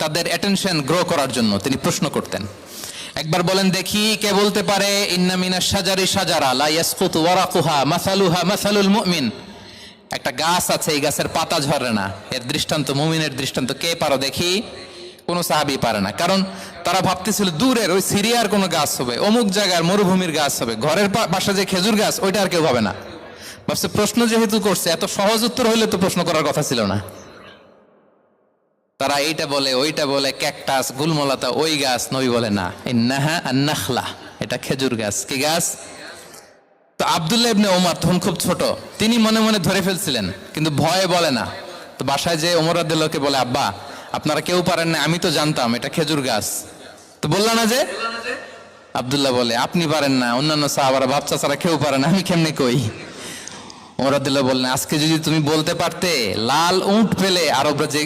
তাদের attention grow করার জন্য তিনি প্রশ্ন করতেন। একবার বলেন দেখি, কে বলতে পারে ইন্না মিনাশ শাজারি শাজারা লা ইয়াসকুতু ওয়ারাকুহা মাসালুহা মাসালুল মুমিন, একটা গাছ আছে, এই গাছের পাতা ঝরে না, এর দৃষ্টান্ত মুমিনের দৃষ্টান্ত। কে পারো দেখি? কোনো সাহাবী পারে না, কারণ তারা ভাবতেছিল দূরের ওই সিরিয়ার কোনো গাছ হবে, অমুক জায়গার মরুভূমির গাছ হবে, ঘরের পাশে যে খেজুর গাছ ওইটা আর কেউ হবে না। ভাবছে প্রশ্ন যেহেতু করছে, এত সহজ উত্তর হইলে তো প্রশ্ন করার কথা ছিল না। তারা এইটা বলে ওইটা বলে, ক্যাকটাস গুলমলাতা ওই গাছ, নবী বলে না, ইন্নাহা আন-নাখলা, এটা খেজুর গাছ। কি গাছ? তো আব্দুল্লাহ ইবনে ওমর তখন খুব ছোট, তিনি মনে মনে ধরে ফেলছিলেন, কিন্তু ভয়ে বলে না। তো বাসায় যে ওমর রাদিয়াল্লাহুকে বলে, আব্বা আপনারা কেউ পারেন না, আমি তো জানতাম এটা খেজুর গাছ, তো বললাম না যে। আব্দুল্লাহ বলে আপনি পারেন না, অন্যান্য সাহাবারা বাচ্চা ছাড়া কেউ পারে না, আমি কেমনে কই? ওমর রাদিয়াল্লাহু বললেন আজকে যদি তুমি বলতে পারতে লাল উট পেলে আরবরা যে